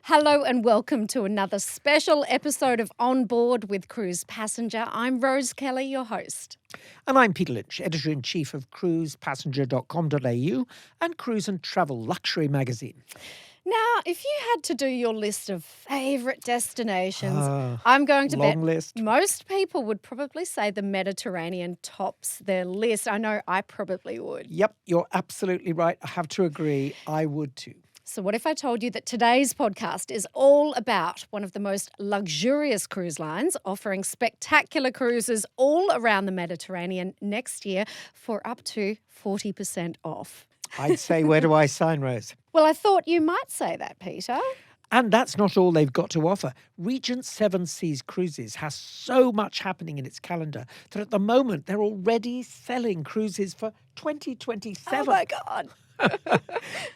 Hello and welcome to another special episode of On Board with Cruise Passenger. I'm Rose Kelly, your host. And I'm Peter Lynch, Editor-in-Chief of cruisepassenger.com.au and Cruise and Travel Luxury Magazine. Now, if you had to do your list of favourite destinations, Ah, I'm going to bet long list. most people would probably say the Mediterranean tops their list. I know I probably would. Yep, you're absolutely right. I have to agree. I would too. So what if I told you that today's podcast is all about one of the most luxurious cruise lines offering spectacular cruises all around the Mediterranean next year for up to 40% off? I'd say, where do I sign, Rose? Well, I thought you might say that, Peter. And that's not all they've got to offer. Regent Seven Seas Cruises has so much happening in its calendar that at the moment they're already selling cruises for 2027. Oh, my God.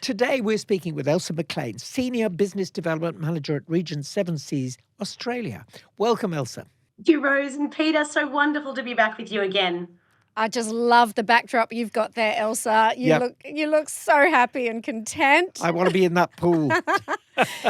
Today, we're speaking with Elsa McLean, Senior Business Development Manager at Regent Seven Seas, Australia. Welcome, Elsa. Thank you, Rose and Peter. So wonderful to be back with you again. I just love the backdrop you've got there, Elsa. You look so happy and content. I want to be in that pool.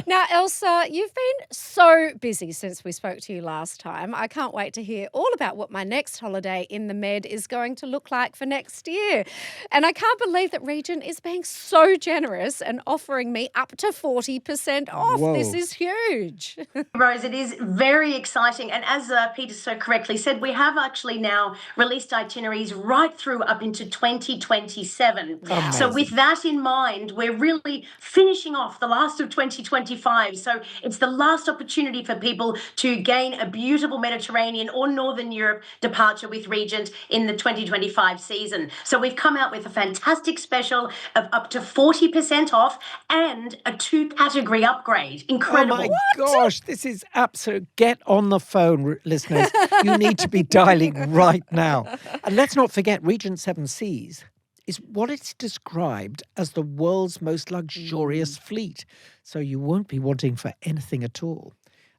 Now, Elsa, you've been so busy since we spoke to you last time. I can't wait to hear all about what my next holiday in the Med is going to look like for next year. And I can't believe that Regent is being so generous and offering me up to 40% off. Whoa. This is huge. Rose, it is very exciting. And as Peter so correctly said, we have actually now released itineraries right through up into 2027. Wow. So with that in mind, we're really finishing off the last of 2025. So it's the last opportunity for people to gain a beautiful Mediterranean or Northern Europe departure with Regent in the 2025 season. So we've come out with a fantastic special of up to 40% off and a 2-category upgrade. Incredible. Oh my gosh, this is absolute. Get on the phone, listeners. You need to be dialing right now. And let's not forget, Regent Seven Seas is what it's described as the world's most luxurious fleet. So you won't be wanting for anything at all.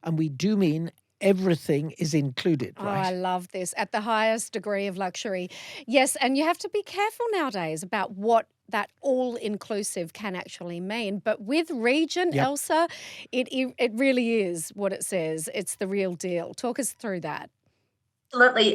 And we do mean everything is included, Oh, right? I love this. At the highest degree of luxury. Yes, and you have to be careful nowadays about what that all-inclusive can actually mean. But with Regent, Yep. Elsa, it really is what it says. It's the real deal. Talk us through that. Absolutely.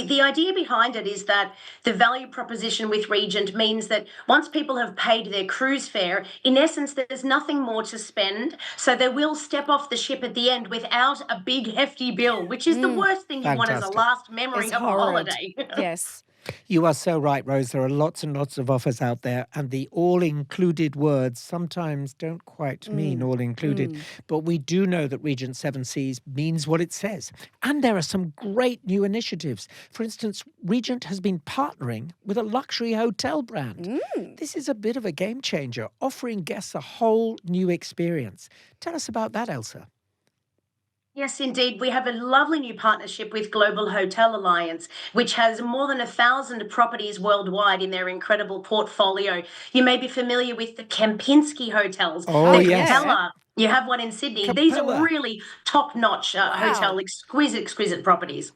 The idea behind it is that the value proposition with Regent means that once people have paid their cruise fare, in essence, there's nothing more to spend. So they will step off the ship at the end without a big, hefty bill, which is the worst thing you want as a Fantastic. last memory It's of a horrid. holiday. Yes. You are so right, Rose. There are lots and lots of offers out there, and the all-included words sometimes don't quite mean all-included. But we do know that Regent Seven Seas means what it says. And there are some great new initiatives. For instance, Regent has been partnering with a luxury hotel brand. This is a bit of a game changer, offering guests a whole new experience. Tell us about that, Elsa. Yes, indeed. We have a lovely new partnership with Global Hotel Alliance, which has more than 1,000 properties worldwide in their incredible portfolio. You may be familiar with the Kempinski hotels, Oh, the yes. Capella. You have one in Sydney. These Capella. are really top-notch hotel, exquisite properties.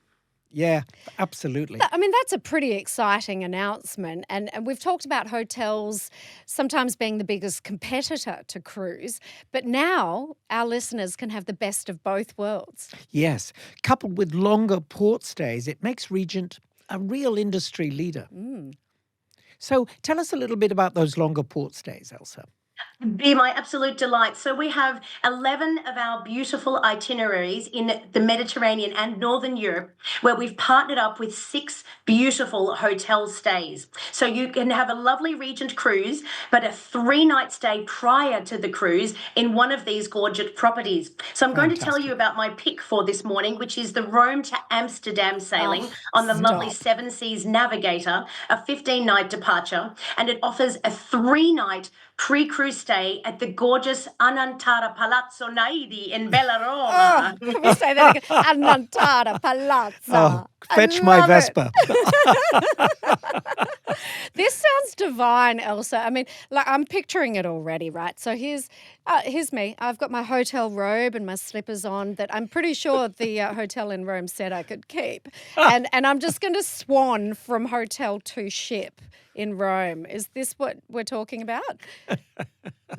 Yeah, absolutely. I mean, that's a pretty exciting announcement. And we've talked about hotels sometimes being the biggest competitor to cruise. But now our listeners can have the best of both worlds. Yes. Coupled with longer port stays, it makes Regent a real industry leader. So tell us a little bit about those longer port stays, Elsa. Be my absolute delight. So we have 11 of our beautiful itineraries in the Mediterranean and Northern Europe, where we've partnered up with 6 beautiful hotel stays. So you can have a lovely Regent cruise, but a 3-night stay prior to the cruise in one of these gorgeous properties. So I'm going to tell you about my pick for this morning, which is the Rome to Amsterdam sailing on the lovely Seven Seas Navigator, a 15-night departure, and it offers a 3-night pre-cruise stay at the gorgeous Anantara Palazzo Naidi in Bella Roma. Can we say that again? Anantara Palazzo. Oh, fetch I my love it. Vespa. This sounds divine, Elsa. I mean, like I'm picturing it already, right? So here's me. I've got my hotel robe and my slippers on that I'm pretty sure the hotel in Rome said I could keep. And I'm just going to swan from hotel to ship in Rome. Is this what we're talking about?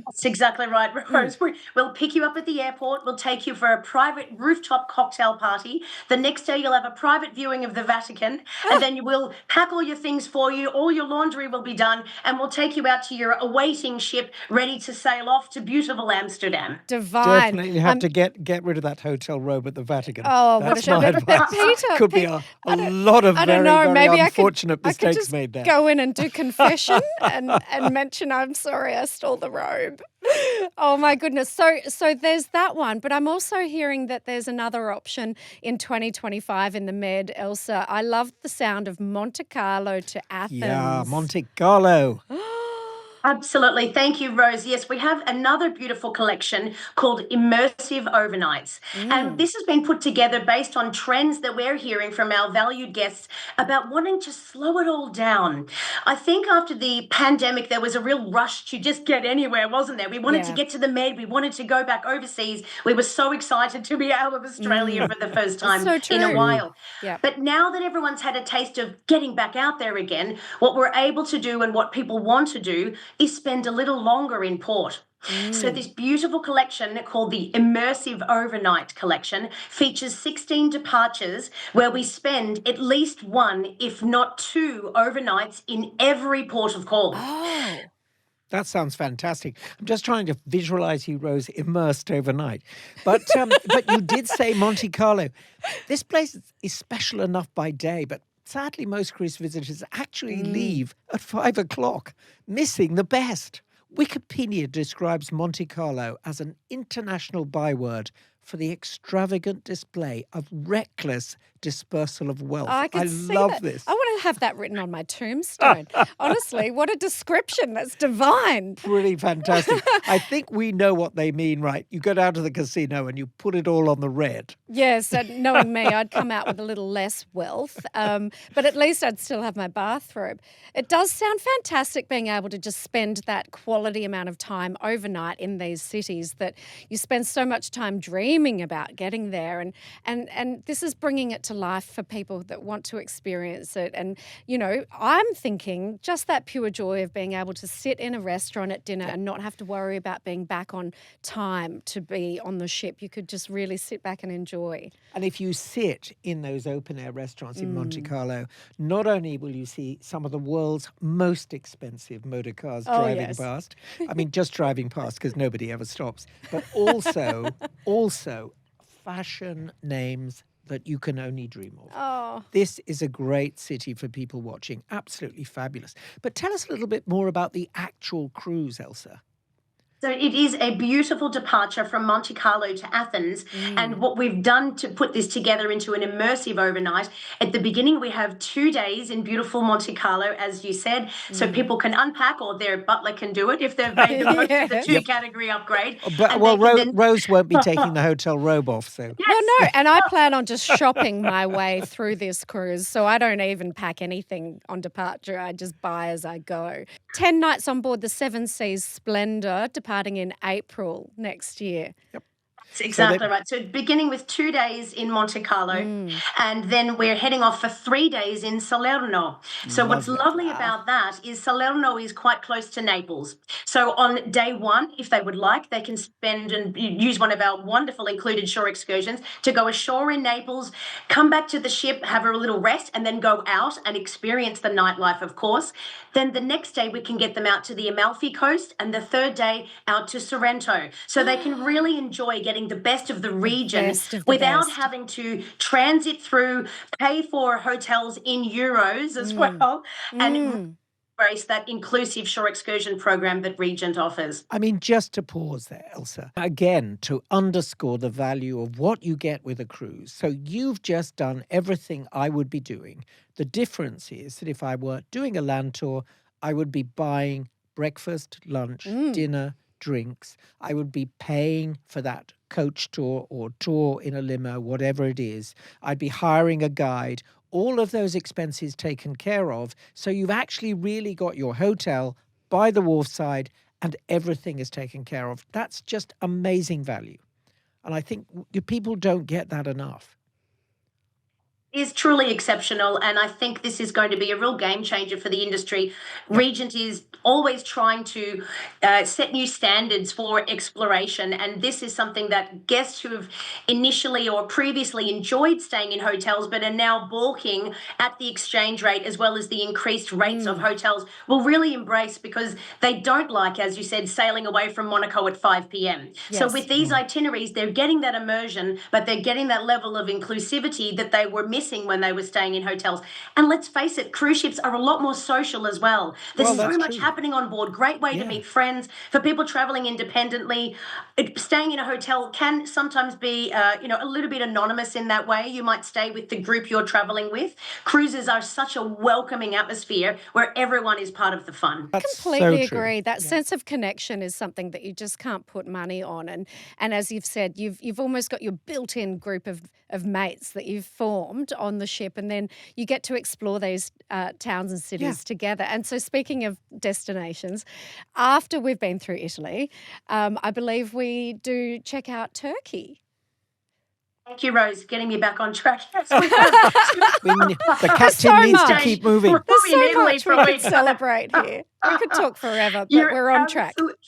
That's exactly right, Mm. Rose. We'll pick you up at the airport. We'll take you for a private rooftop cocktail party. The next day, you'll have a private viewing of the Vatican, and Ah, then we'll pack all your things for you. All your laundry will be done, and we'll take you out to your awaiting ship, ready to sail off to beautiful Amsterdam. divine. Definitely have to get rid of that hotel robe at the Vatican. Oh, what a That's shame. my But advice. Peter, Could be Pete, a lot of I don't very, know. very Maybe unfortunate I could mistakes just made there. go in and do confession and mention I'm sorry I stole the robe. Oh my goodness. So there's that one, but I'm also hearing that there's another option in 2025 in the Med, Elsa. I love the sound of Monte Carlo to Yeah, Athens. Monte Carlo. Absolutely. Thank you, Rose. Yes, we have another beautiful collection called Immersive Overnights. And Mm, this has been put together based on trends that we're hearing from our valued guests about wanting to slow it all down. I think after the pandemic, there was a real rush to just get anywhere, wasn't there? We wanted to yeah. get to the Med, we wanted to go back overseas. We were so excited to be out of Australia Mm. for the first It's time so in a true. True. while. Yeah. But now that everyone's had a taste of getting back out there again, what we're able to do and what people want to do is spend a little longer in port. So, Mm. this beautiful collection called the Immersive Overnight Collection features 16 departures where we spend at least one, if not two, overnights in every port of call. Oh. That sounds fantastic. I'm just trying to visualize you, Rose, immersed overnight. But you did say Monte Carlo. This place is special enough by day, but sadly, most cruise visitors actually Mm. leave at 5 o'clock, missing the best. Wikipedia describes Monte Carlo as an international byword for the extravagant display of reckless dispersal of wealth. I I could see love that. this. I want to have that written on my tombstone. Honestly, what a description. That's divine. Pretty fantastic. I think we know what they mean, right? You go down to the casino and you put it all on the red. Yes, and knowing me, I'd come out with a little less wealth, but at least I'd still have my bathrobe. It does sound fantastic being able to just spend that quality amount of time overnight in these cities that you spend so much time dreaming about getting there, and this is bringing it to life for people that want to experience it. And I'm thinking just that pure joy of being able to sit in a restaurant at dinner and not have to worry about being back on time to be on the ship. You could just really sit back and enjoy. And if you sit in those open air restaurants in Monte Mm. Carlo, not only will you see some of the world's most expensive motor cars Oh, driving yes. past, I mean, just driving past because nobody ever stops, but also fashion names that you can only dream of. Oh, This is a great city for people watching. Absolutely fabulous. But tell us a little bit more about the actual cruise, Elsa. So it is a beautiful departure from Monte Carlo to Athens. And mm. what we've done to put this together into an immersive overnight, at the beginning, we have 2 days in beautiful Monte Carlo, as you said, so Mm. people can unpack or their butler can do it if they've made the most of the two Yes. Yep. category upgrade. But And they can then. Rose won't be taking the hotel robe off, so Well, Yes. no, and I plan on just shopping my way through this cruise, so I don't even pack anything on departure. I just buy as I go. 10 nights on board the Seven Seas Splendor, departing in April next year. That's so exactly right. So beginning with 2 days in Monte Carlo, Mm. and then we're heading off for 3 days in Salerno. So what's lovely. lovely Wow. about that is Salerno is quite close to Naples. So on day one, if they would like, they can spend and use one of our wonderful included shore excursions to go ashore in Naples, come back to the ship, have a little rest, and then go out and experience the nightlife, of course. Then the next day we can get them out to the Amalfi Coast, and the third day out to Sorrento. So they can really enjoy getting the best of the The region best of the without best. having to transit through, pay for hotels in euros as Mm. well, and Mm. embrace that inclusive shore excursion program that Regent offers. I mean, just to pause there, Elsa, again, to underscore the value of what you get with a cruise. So you've just done everything I would be doing. The difference is that if I were doing a land tour, I would be buying breakfast, lunch, Mm. dinner, drinks. I would be paying for that coach tour or tour in a limo, whatever it is. I'd be hiring a guide. All of those expenses taken care of. So you've actually really got your hotel by the wharf side and everything is taken care of. That's just amazing value. And I think people don't get that enough. Is truly exceptional, and I think this is going to be a real game changer for the industry. Yep. Regent is always trying to set new standards for exploration, and this is something that guests who have initially or previously enjoyed staying in hotels but are now balking at the exchange rate as well as the increased rates of hotels will really embrace, because they don't like, as you said, sailing away from Monaco at 5 p.m. So Yes. with these itineraries, they're getting that immersion, but they're getting that level of inclusivity that they were missing when they were staying in hotels. And let's face it, cruise ships are a lot more social as well. There's Well, so that's much true. happening on board. Great way to Yeah. meet friends. For people traveling independently, staying in a hotel can sometimes be, a little bit anonymous in that way. You might stay with the group you're traveling with. Cruises are such a welcoming atmosphere where everyone is part of the fun. That's so Completely true. agree. That Yeah. sense of connection is something that you just can't put money on. And as you've said, you've almost got your built-in group of mates that you've formed on the ship, and then you get to explore these towns and Yeah. cities together. And so, speaking of destinations, after we've been through Italy, I believe we do check out Turkey. Thank you, Rose, getting me back on track. Yes, we have The There's captain so needs to much. keep moving. we're There's in so Italy much for we a could week. celebrate here. We could talk forever, but You're we're on track. absolutely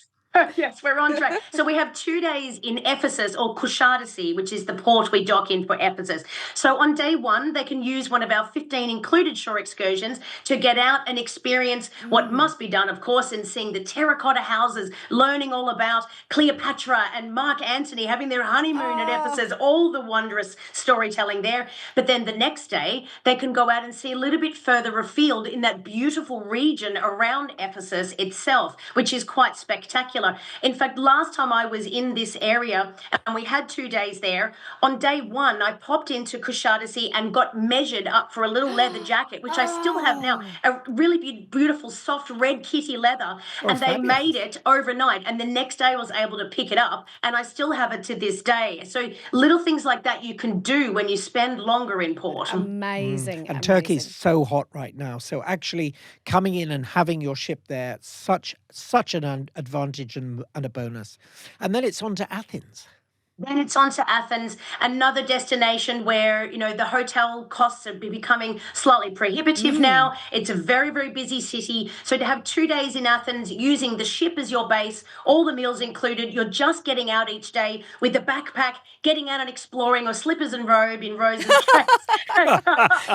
yes, we're on track. So we have 2 days in Ephesus or Kushadasi, which is the port we dock in for Ephesus. So on day one, they can use one of our 15 included shore excursions to get out and experience what must be done, of course, in seeing the terracotta houses, learning all about Cleopatra and Mark Antony having their honeymoon at Oh, Ephesus, all the wondrous storytelling there. But then the next day, they can go out and see a little bit further afield in that beautiful region around Ephesus itself, which is quite spectacular. In fact, last time I was in this area and we had 2 days there, on day one, I popped into Kushadasi and got measured up for a little leather jacket, which I still have now, oh, a really beautiful, soft red kitty leather. Oh, And they made fabulous. it overnight. And the next day I was able to pick it up and I still have it to this day. So little things like that you can do when you spend longer in port. amazing, And Turkey's amazing. so hot right now. So actually coming in and having your ship there, such an advantage and a bonus. And then it's on to Athens. Then it's on to Athens, another destination where, the hotel costs are becoming slightly prohibitive now. It's a very, very busy city. So to have 2 days in Athens using the ship as your base, all the meals included, you're just getting out each day with a backpack, getting out and exploring, or slippers and robe in Rose's case.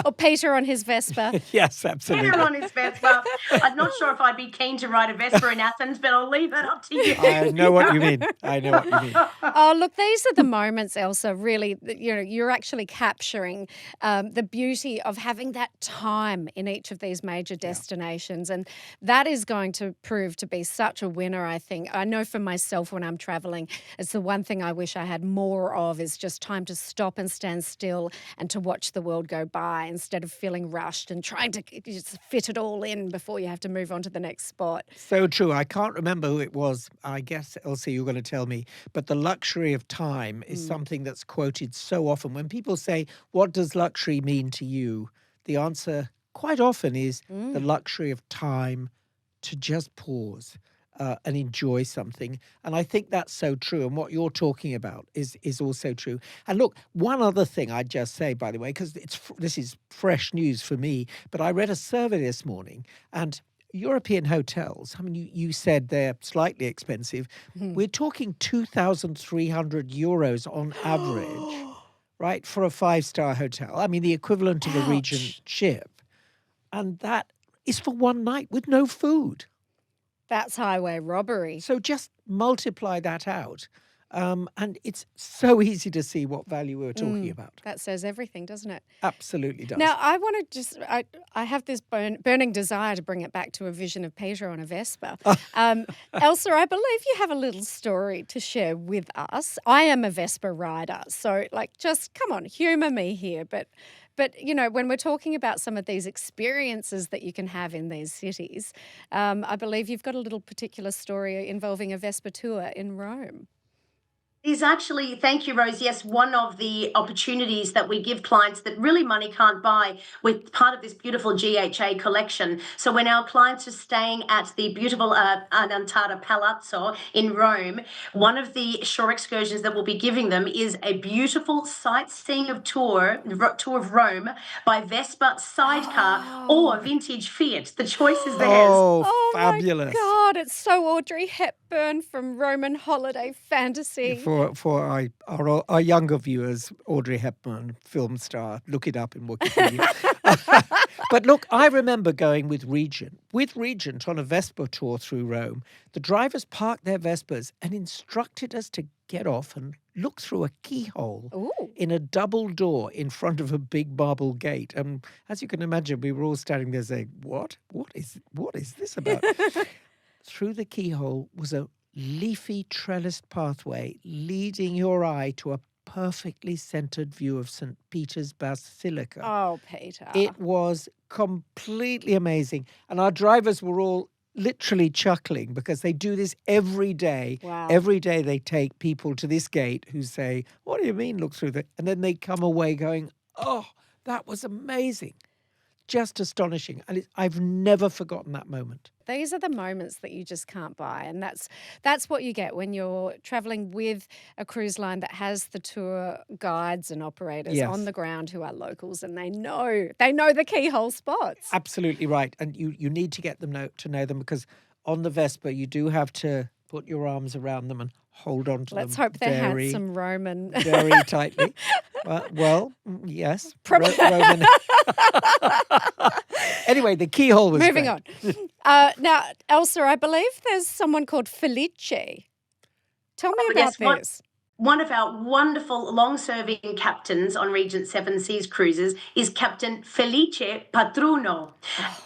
Or Peter on his Vespa. Yes, Peter absolutely. on his Vespa. I'm not sure if I'd be keen to ride a Vespa in Athens, but I'll leave that up to you. I know what you mean. I know what you mean. Oh, look, these are the moments, Elsa, really, that, you're actually capturing the beauty of having that time in each of these major destinations. And that is going to prove to be such a winner, I think. I know for myself when I'm traveling, it's the one thing I wish I had more of is just time to stop and stand still and to watch the world go by instead of feeling rushed and trying to just fit it all in before you have to move on to the next spot. So true. I can't remember who it was. I guess, Elsie, you're going to tell me. But the luxury of time is something that's quoted so often. When people say, what does luxury mean to you? The answer quite often is the luxury of time to just pause and enjoy something. And I think that's so true. And what you're talking about is also true. And look, one other thing I'd just say, by the way, because this is fresh news for me, but I read a survey this morning and European hotels, I mean, you said they're slightly expensive. We're talking 2,300 euros on average, right, for a five-star hotel. I mean, the equivalent of a Regent Ouch. ship. And that is for one night with no food. That's highway robbery. So just multiply that out. And it's so easy to see what value we're talking about. That says everything, doesn't it? Absolutely does. Now, I want to just, I have this burning desire to bring it back to a vision of Peter on a Vespa. Elsa, I believe you have a little story to share with us. I am a Vespa rider, so just come on, humour me here. But when we're talking about some of these experiences that you can have in these cities, I believe you've got a little particular story involving a Vespa tour in Rome. Is actually, thank you, Rose. Yes, one of the opportunities that we give clients that really money can't buy with part of this beautiful GHA collection. So, when our clients are staying at the beautiful Anantara Palazzo in Rome, one of the shore excursions that we'll be giving them is a beautiful sightseeing of tour of Rome by Vespa sidecar or Oh. vintage Fiat. The choice is theirs. Oh, Oh my fabulous. God, it's so Audrey Hepburn from Roman holiday fantasy. For our younger viewers, Audrey Hepburn, film star, look it up in Wikipedia. But look, I remember going with Regent on a Vespa tour through Rome. The drivers parked their Vespas and instructed us to get off and look through a keyhole Ooh. in a double door in front of a big marble gate. And as you can imagine, we were all standing there saying, what? What is this about? Through the keyhole was a leafy trellised pathway leading your eye to a perfectly centered view of St. Peter's Basilica. Oh, Peter. It was completely amazing. And our drivers were all literally chuckling because they do this every day. Wow. Every day they take people to this gate who say, what do you mean look through the... And then they come away going, oh, that was amazing. Just astonishing. And I've never forgotten that moment. These are the moments that you just can't buy, and that's what you get when you're traveling with a cruise line that has the tour guides and operators Yes. on the ground who are locals, and they know the keyhole spots. Absolutely right. And you need to get them to know them because on the Vespa, you do have to put your arms around them and hold on to Let's them hope they're very, handsome Roman. very tightly. Well, yes. Probably. Roman. Anyway, the keyhole was Moving great. on. Now, Elsa, I believe there's someone called Felice. Tell me about yes, this. One of our wonderful long-serving captains on Regent Seven Seas cruises is Captain Felice Patruno.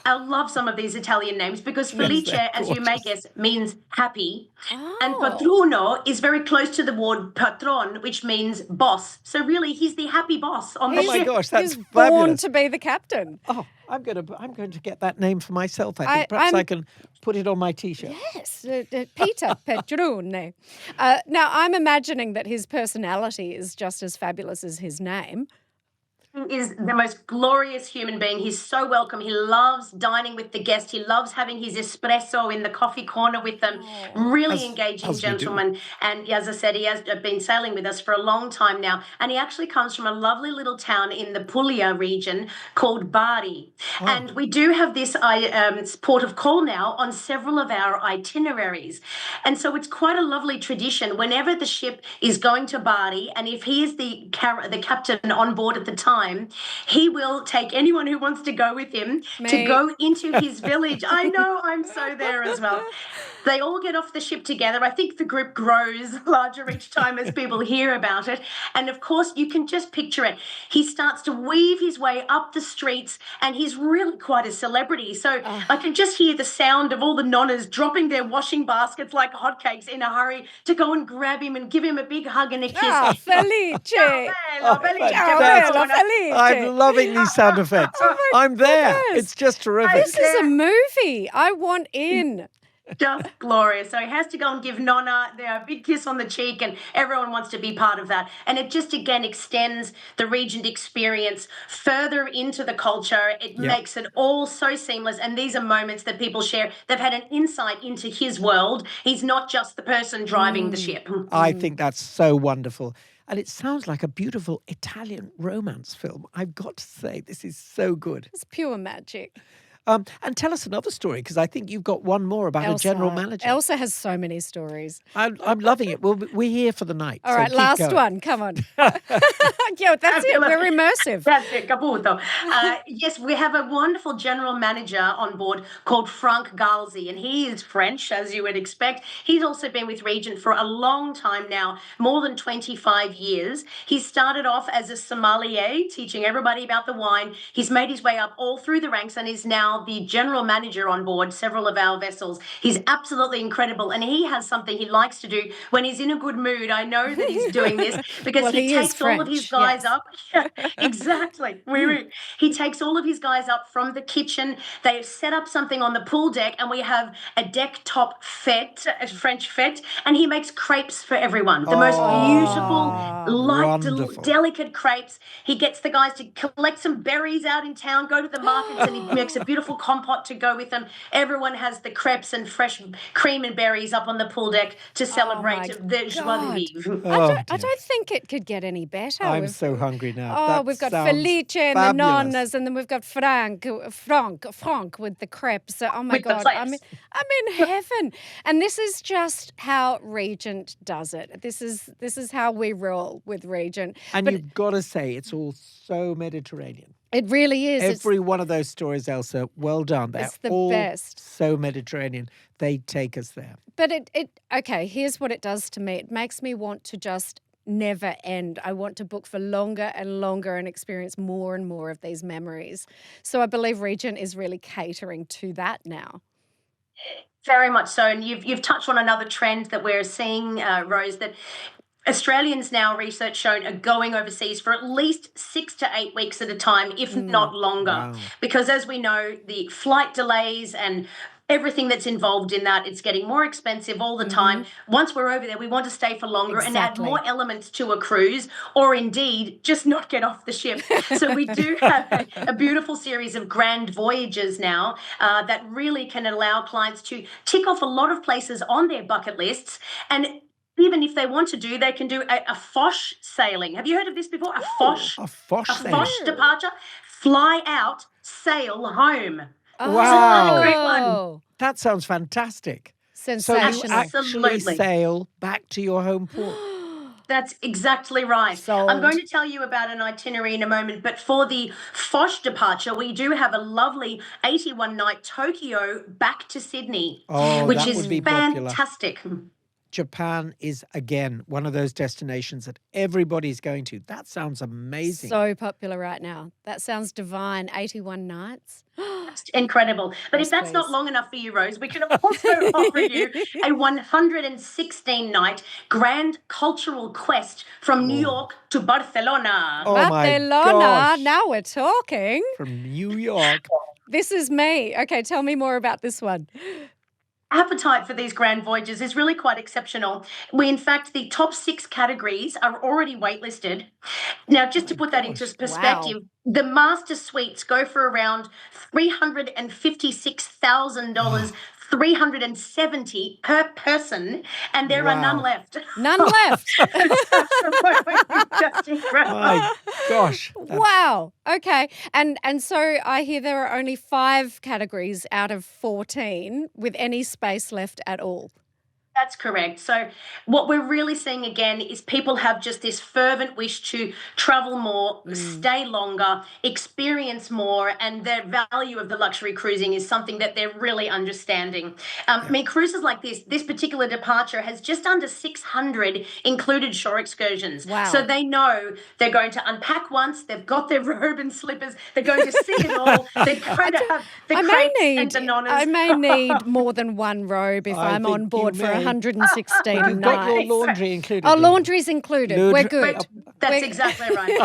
I love some of these Italian names because Felice, they're as you may gorgeous. guess, means happy. And Oh. Patruno is very close to the word patron, which means boss. So really, he's the happy boss on the Oh my ship. gosh, that's He's born fabulous. to be the captain. Oh, I'm going to get that name for myself. I think I'm- perhaps I can put it on my T-shirt. Yes, Peter Pedrone. Now, I'm imagining that his personality is just as fabulous as his name. Is the most glorious human being. He's so welcome. He loves dining with the guest. He loves having his espresso in the coffee corner with them. Really engaging as we do. gentleman. And as I said, he has been sailing with us for a long time now. And he actually comes from a lovely little town in the Puglia region called Bari. And we do have this port of call now on several of our itineraries. And so it's quite a lovely tradition. Whenever the ship is going to Bari, and if he is the captain on board at the time, he will take anyone who wants to go with him to Me. go into his village. I know, I'm so there as well. They all get off the ship together. I think the group grows larger each time as people hear about it. And of course, you can just picture it. He starts to weave his way up the streets, and he's really quite a celebrity. So I can just hear the sound of all the nonnas dropping their washing baskets like hotcakes in a hurry to go and grab him and give him a big hug and a kiss. Ah, Felice. Bello, bellissimo. fantastic. Bello, Felice. I'm loving these sound effects. I'm there. goodness. It's just terrific. This is a movie. I want in. Just glorious. So he has to go and give Nonna a big kiss on the cheek, and everyone wants to be part of that. And it just again extends the Regent experience further into the culture. It makes it all so seamless. And these are moments that people share. They've had an insight into his world. He's not just the person driving the ship. I think that's so wonderful. And it sounds like a beautiful Italian romance film. I've got to say, this is so good. It's pure magic. And tell us another story, because I think you've got one more about a general manager. Elsa has so many stories. I'm loving it. We're here for the night. All so right, keep last going. one. Come on. Yeah, that's it. We're immersive. That's it, caputo. Yes, we have a wonderful general manager on board called Frank Galzi, and he is French, as you would expect. He's also been with Regent for a long time now, more than 25 years. He started off as a sommelier, teaching everybody about the wine. He's made his way up all through the ranks and is now now the general manager on board several of our vessels. He's absolutely incredible. And he has something he likes to do when he's in a good mood. I know that he's doing this because Well, he he is takes all of his French, guys yes. up. Exactly. He takes all of his guys up from the kitchen. They set up something on the pool deck, and we have a deck top fete, a French fete, and he makes crepes for everyone. The most beautiful, Oh, Oh, light, wonderful. delicate crepes. He gets the guys to collect some berries out in town, go to the markets, and he makes a beautiful compote to go with them. Everyone has the crepes and fresh cream and berries up on the pool deck to oh celebrate my the joie de God. vivre. Oh, I dear. don't think it could get any better. I'm so hungry now. Oh, That we've got sounds Felice and the fabulous. nonnas, and then we've got Frank with the crepes. Oh my With the God, crepes. I'm in heaven. And this is just how Regent does it. This is how we roll with Regent. And But you've got to say, it's all so Mediterranean. it really is. Every one of those stories, Elsa, well done. They're It's the all best. so Mediterranean. They take us there. But okay, here's what it does to me. It makes me want to just never end. I want to book for longer and longer and experience more and more of these memories. So I believe Regent is really catering to that now. Very much so. And you've touched on another trend that we're seeing, Rose, that Australians now, research shown, are going overseas for at least 6 to 8 weeks at a time, if not longer. Wow. Because as we know, the flight delays and everything that's involved in that, it's getting more expensive all the time. Once we're over there, we want to stay for longer and add more Exactly. elements to a cruise, or indeed just not get off the ship. So we do have a beautiful series of grand voyages now that really can allow clients to tick off a lot of places on their bucket lists. And even if they want to do, they can do a FOSH sailing. Have you heard of this before? A FOSH? A Fosh A sailing. FOSH departure? Fly out, sail home. Wow. Great one. Oh, That sounds fantastic. So you sensational. actually Absolutely. sail back to your home port. That's exactly right. Sold. I'm going to tell you about an itinerary in a moment, but for the FOSH departure, we do have a lovely 81-night Tokyo back to Sydney, Oh, which that is would be popular. fantastic. Japan is, again, one of those destinations that everybody's going to. That sounds amazing. So popular right now. That sounds divine. 81 nights. Incredible. But Yes, if that's not please. long enough for you, Rose, we can also offer you a 116-night grand cultural quest from New York to Barcelona. Oh my Barcelona. gosh. Now we're talking. From New York. This is me. Okay, tell me more about this one. Appetite for these grand voyages is really quite exceptional. In fact, the top 6 categories are already waitlisted. Now, just to put that into gosh. perspective, the master suites go for around $356,000, 370 per person, and there are none Wow. left. None left. Just incredible. My gosh. That's- Wow. Okay. And so I hear there are only 5 categories out of 14 with any space left at all. That's correct. So, what we're really seeing again is people have just this fervent wish to travel more, stay longer, experience more, and the value of the luxury cruising is something that they're really understanding. I mean, cruises like this particular departure has just under 600 included shore excursions. Wow. So they know they're going to unpack once, they've got their robe and slippers, they're going to see it all, they're going to have the crepes and bananas. I may need more than one robe if I I'm think on you board for may. 116 You've got your nights. laundry included. Oh, don't you? laundry's included. We're Laundry- good. That's We're- exactly right.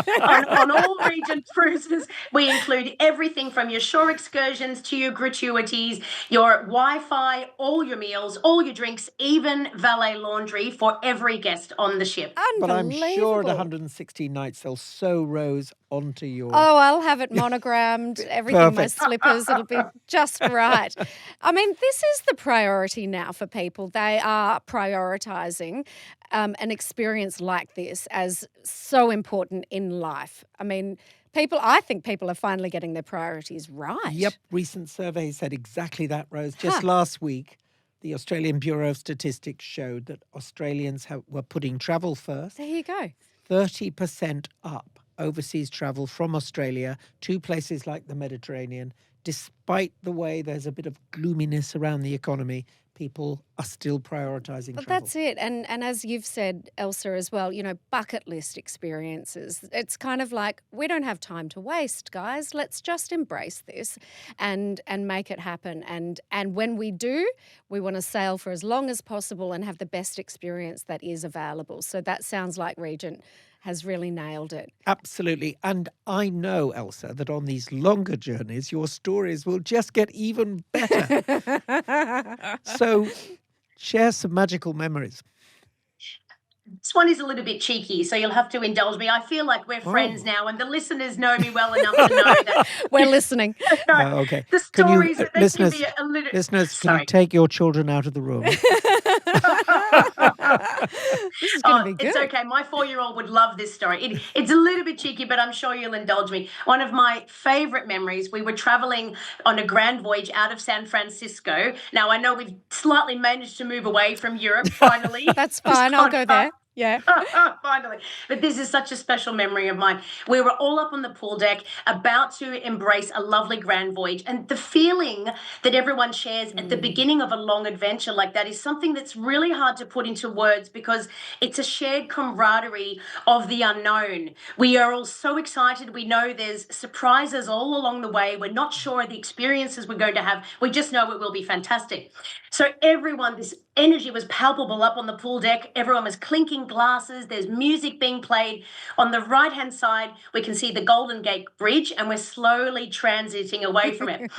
On all Regent cruises, we include everything from your shore excursions to your gratuities, your Wi-Fi, all your meals, all your drinks, even valet laundry for every guest on the ship. But I'm sure at Unbelievable. 116 nights they'll sew Rose onto your... Oh, I'll have it monogrammed, everything, my Perfect. slippers, it'll be just right. I mean, this is the priority now for people. They are prioritising an experience like this as so important in life. I mean, I think people are finally getting their priorities right. Yep, recent surveys said exactly that, Rose. Just last week, the Australian Bureau of Statistics showed that Australians were putting travel first. There you go. 30% up overseas travel from Australia to places like the Mediterranean. Despite the way there's a bit of gloominess around the economy, people are still prioritizing But travel. that's it. And as you've said, Elsa, as well, bucket list experiences. It's kind of like we don't have time to waste, guys. Let's just embrace this and make it happen. And when we do, we want to sail for as long as possible and have the best experience that is available. So that sounds like Regent has really nailed it. Absolutely. And I know, Elsa, that on these longer journeys, your stories will just get even better. So share some magical memories. This one is a little bit cheeky, so you'll have to indulge me. I feel like we're friends Oh. now, and the listeners know me well enough to know that. We're listening. Okay. The Can you, stories, they can listeners, be a little. can you Sorry. take your children out of the room? This is going to be good. It's okay. My 4-year-old would love this story. It's a little bit cheeky, but I'm sure you'll indulge me. One of my favorite memories, we were traveling on a grand voyage out of San Francisco. Now, I know we've slightly managed to move away from Europe finally. That's fine. I'll go there. Yeah. Finally. But this is such a special memory of mine. We were all up on the pool deck about to embrace a lovely grand voyage. And the feeling that everyone shares at the beginning of a long adventure like that is something that's really hard to put into words because it's a shared camaraderie of the unknown. We are all so excited. We know there's surprises all along the way. We're not sure of the experiences we're going to have. We just know it will be fantastic. So everyone, this energy was palpable up on the pool deck. Everyone was clinking glasses. There's music being played. On the right-hand side, we can see the Golden Gate Bridge, and we're slowly transiting away from it.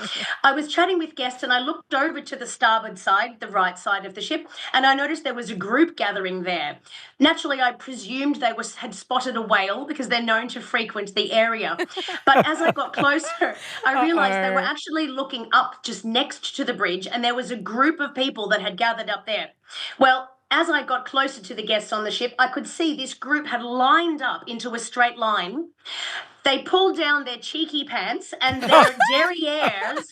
I was chatting with guests, and I looked over to the starboard side, the right side of the ship, and I noticed there was a group gathering there. Naturally, I presumed they had spotted a whale because they're known to frequent the area. But as I got closer, I realized they were actually looking up just next to the bridge, and there was a group of people that had gathered up there. Well, as I got closer to the guests on the ship, I could see this group had lined up into a straight line. They pulled down their cheeky pants and their derrieres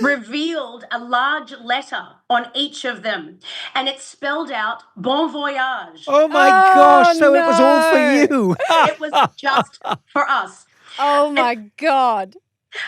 revealed a large letter on each of them. And it spelled out Bon Voyage. Oh my gosh, so it was all for no. you. It was just for us. Oh my God.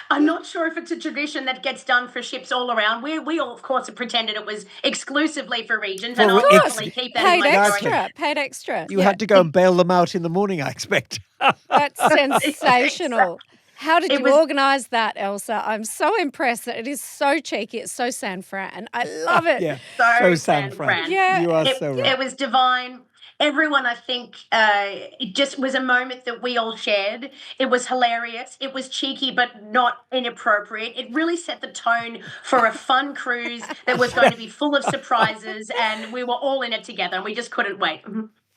I'm not sure if it's a tradition that gets done for ships all around. We all, of course, pretended it was exclusively for Regent, and Well, I'll definitely keep that in Paid my Exactly. story. extra. Paid extra. You had to go and bail them out in the morning, I expect. That's sensational. How did It you was- organise that, Elsa? I'm so impressed that it is so cheeky. It's so San Fran. I love it. Yeah, So San San Fran. Fran. Yeah. You are It, so right. it was divine. Everyone, I think, it just was a moment that we all shared. It was hilarious. It was cheeky, but not inappropriate. It really set the tone for a fun cruise that was going to be full of surprises, and we were all in it together, and we just couldn't wait.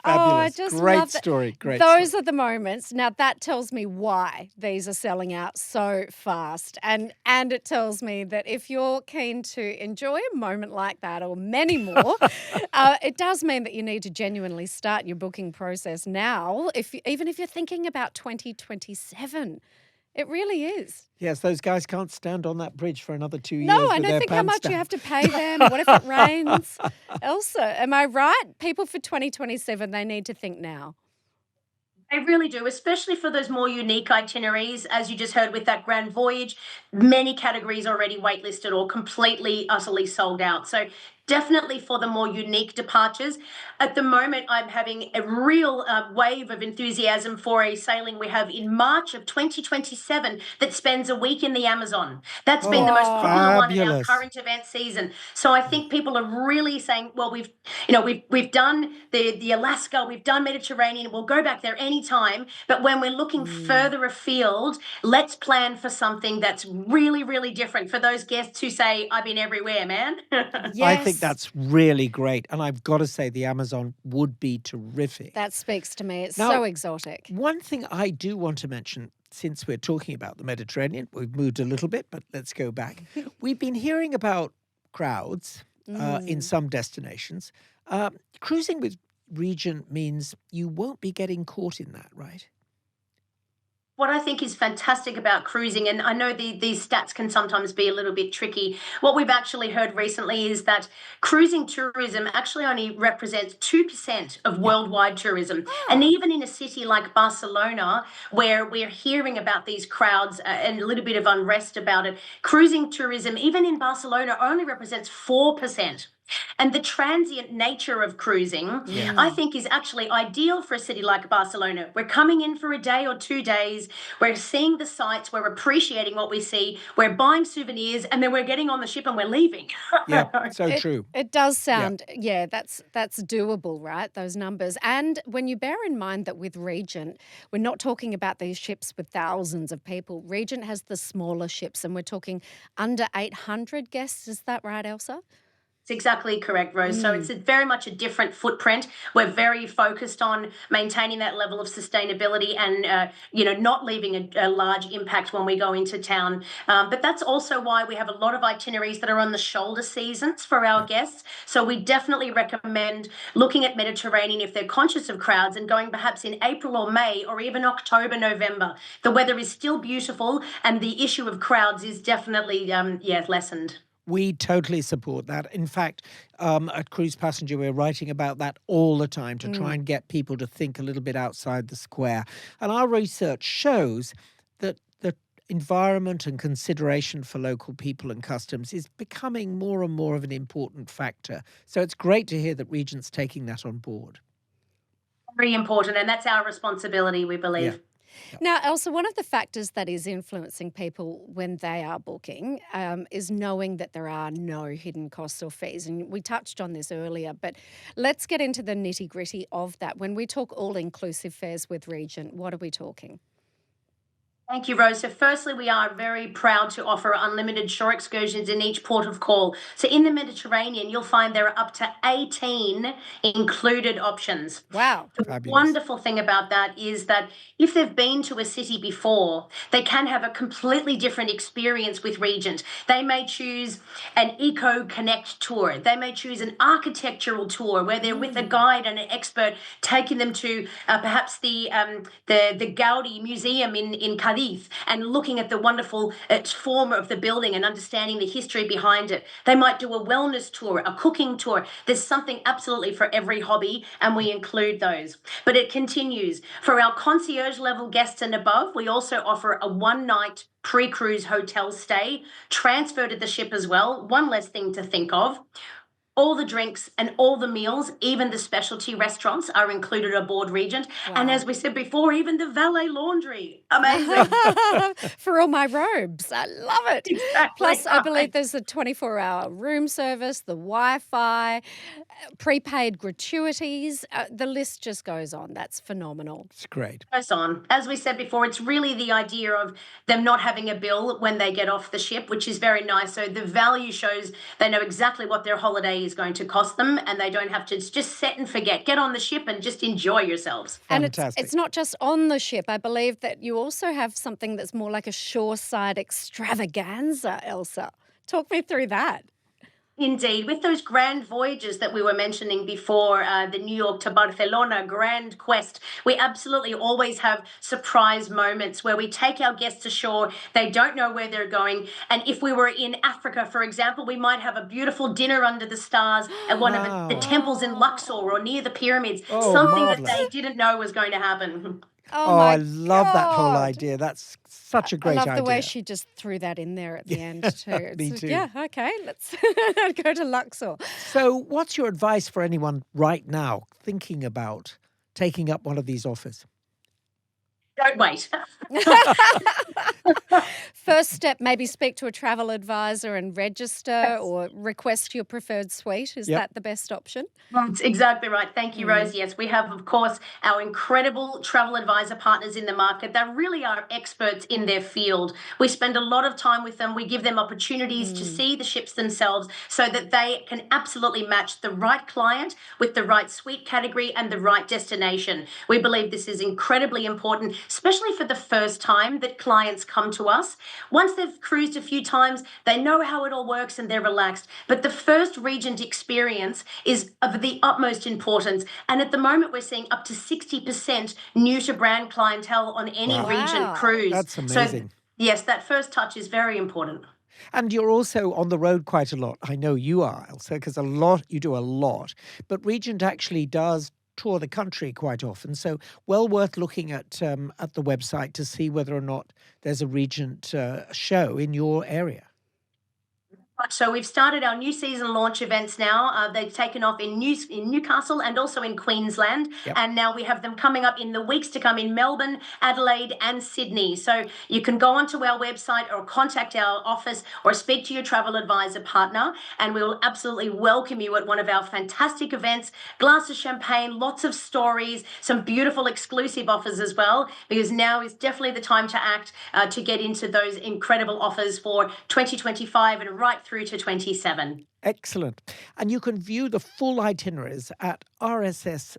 Oh, I Fabulous. just Great love that. story. Great Those story. are the moments. Now that tells me why these are selling out so fast, and it tells me that if you're keen to enjoy a moment like that or many more, it does mean that you need to genuinely start your booking process now. Even if you're thinking about 2027, it really is. Yes, those guys can't stand on that bridge for another 2 years. No, with I don't their think how pants much you down. have to pay them. What if it rains? Elsa, am I right? People for 2027, they need to think now. I really do, especially for those more unique itineraries, as you just heard with that grand voyage. Many categories already waitlisted or completely, utterly sold out. So definitely for the more unique departures. At the moment, I'm having a real wave of enthusiasm for a sailing we have in March of 2027 that spends a week in the Amazon. That's been the most popular one in our Fabulous. current event season. So I think people are really saying, well, we've done the Alaska, we've done Mediterranean, we'll go back there anytime. But when we're looking further afield, let's plan for something that's really, really different for those guests who say, I've been everywhere, man. Yes. I think that's really great. And I've got to say, the Amazon would be terrific. That speaks to me. It's Now- so exotic. One thing I do want to mention, since we're talking about the Mediterranean, we've moved a little bit, but let's go back. We've been hearing about crowds in some destinations. Cruising with Regent means you won't be getting caught in that, right? What I think is fantastic about cruising, and I know these stats can sometimes be a little bit tricky, what we've actually heard recently is that cruising tourism actually only represents 2% of worldwide tourism. And even in a city like Barcelona, where we're hearing about these crowds and a little bit of unrest about it, cruising tourism, even in Barcelona, only represents 4% And the transient nature of cruising, I Yes. Mm. think, is actually ideal for a city like Barcelona. We're coming in for a day or 2 days, we're seeing the sights, we're appreciating what we see, we're buying souvenirs, and then we're getting on the ship and we're leaving. Yep. So It true. it does Yeah. sound, yeah, that's doable, right? Those numbers. And when you bear in mind that with Regent, we're not talking about these ships with thousands of people. Regent has the smaller ships, and we're talking under 800 guests. Is that right, Elsa? It's exactly correct, Rose. So Mm. it's very much a different footprint. We're very focused on maintaining that level of sustainability and, not leaving a large impact when we go into town. But that's also why we have a lot of itineraries that are on the shoulder seasons for our Yeah. guests. So we definitely recommend looking at Mediterranean if they're conscious of crowds and going perhaps in April or May or even October, November. The weather is still beautiful and the issue of crowds is definitely, lessened. We totally support that. In fact, at Cruise Passenger, we're writing about that all the time to try Mm. and get people to think a little bit outside the square. And our research shows that the environment and consideration for local people and customs is becoming more and more of an important factor. So it's great to hear that Regent's taking that on board. Very important, and that's our responsibility, we Yeah. believe. Now, Elsa, one of the factors that is influencing people when they are booking is knowing that there are no hidden costs or fees. And we touched on this earlier, but let's get into the nitty gritty of that. When we talk all inclusive fares with Regent, what are we talking? Thank you, Rose. So, firstly, we are very proud to offer unlimited shore excursions in each port of call. So, in the Mediterranean, you'll find there are up to 18 included options. Wow. The Fabulous. wonderful thing about that is that if they've been to a city before, they can have a completely different experience with Regent. They may choose an Eco Connect tour. They may choose an architectural tour where they're with a Mm. guide and an expert taking them to perhaps the Gaudi Museum in Cadiz and looking at the wonderful form of the building and understanding the history behind it. They might do a wellness tour, a cooking tour. There's something absolutely for every hobby, and we include those. But it continues. For our concierge level guests and above, we also offer a one-night pre-cruise hotel stay, transfer to the ship as well. One less thing to think of. All the drinks and all the meals, even the specialty restaurants, are included aboard Regent. And as Wow. we said before, even the valet laundry. Amazing. For all my robes. I love it. Exactly Plus, I believe right. there's a 24-hour room service, the Wi-Fi, prepaid gratuities. The list just goes on. That's phenomenal. It's great. Goes on. As we said before, it's really the idea of them not having a bill when they get off the ship, which is very nice. So the value shows they know exactly what their holiday is going to cost them and they don't have to just set and forget. Get on the ship and just enjoy yourselves. And it's Fantastic. not just on the ship. I believe that you also have something that's more like a shoreside extravaganza, Elsa. Talk me through that. Indeed, with those grand voyages that we were mentioning before, the New York to Barcelona Grand Quest, we absolutely always have surprise moments where we take our guests ashore. They don't know where they're going. And if we were in Africa, for example, we might have a beautiful dinner under the stars at one of the Wow. temples in Luxor or Oh, near the pyramids, Oh, something that marvelous. they didn't know was going to happen. oh Oh, I my love that whole God. idea. That's such a I great love the way idea. she just threw that in there at the end too. Yeah, me too. Yeah, okay, let's go to Luxor. So, what's your advice for anyone right now thinking about taking up one of these offers? Don't wait. First step, maybe speak to a travel advisor and register Yes. or request your preferred suite. Is Yep. that the best option? That's exactly right. Thank you, Mm. Rose. Yes, we have, of course, our incredible travel advisor partners in the market that really are experts in their field. We spend a lot of time with them. We give them opportunities to Mm. see the ships themselves so that they can absolutely match the right client with the right suite category and the right destination. We believe this is incredibly important, especially for the first time that clients come to us. Once they've cruised a few times, they know how it all works and they're relaxed. But the first Regent experience is of the utmost importance. And at the moment, we're seeing up to 60% new to brand clientele on any Wow. Regent Wow. cruise. That's So, amazing. yes, that first touch is very important. And you're also on the road quite a lot. I know you are, Elsa, because you do a lot. But Regent actually does tour the country quite often. So well worth looking at the website to see whether or not there's a Regent show in your area. So we've started our new season launch events now. They've taken off in Newcastle and also in Queensland. Yep. And now we have them coming up in the weeks to come in Melbourne, Adelaide, and Sydney. So you can go onto our website or contact our office or speak to your travel advisor partner, and we will absolutely welcome you at one of our fantastic events. Glass of champagne, lots of stories, some beautiful exclusive offers as well, because now is definitely the time to act, to get into those incredible offers for 2025 and right through to 27. Excellent. And you can view the full itineraries at rssc.com.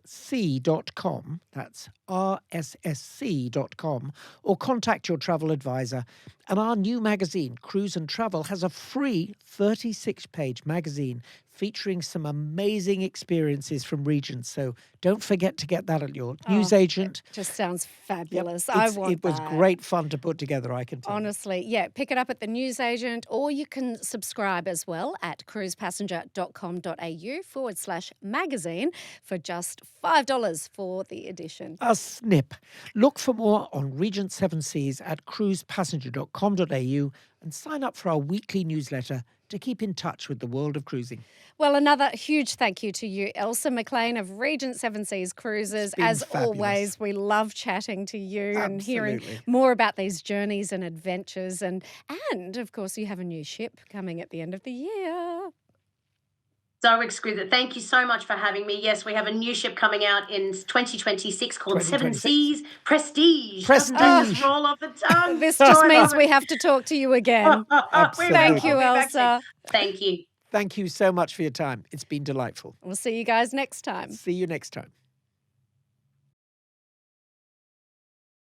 That's rssc.com. Or contact your travel advisor. And our new magazine, Cruise and Travel, has a free 36-page magazine featuring some amazing experiences from regions. So don't forget to get that at your newsagent. It just sounds fabulous. Yep. It was that. great fun to put together, I can tell you. Honestly, yeah. Pick it up at the newsagent, or you can subscribe as well at cruisepassenger.com.au/magazine for just $5 for the edition. A snip. Look for more on Regent Seven Seas at cruisepassenger.com.au and sign up for our weekly newsletter to keep in touch with the world of cruising. Well, another huge thank you to you, Elsa McLean of Regent Seven Seas Cruises. As fabulous. always, we love chatting to you and hearing Absolutely. more about these journeys and adventures. And of course, you have a new ship coming at the end of the year. So exquisite. Thank you so much for having me. Yes, we have a new ship coming out in 2026 called Seven 2026. Seas Prestige. Prestige. Doesn't just roll off the tongue. This just means we have to talk to you again. Absolutely. Thank you, We'll be back Elsa. soon. Thank you. Thank you so much for your time. It's been delightful. We'll see you guys next time. See you next time.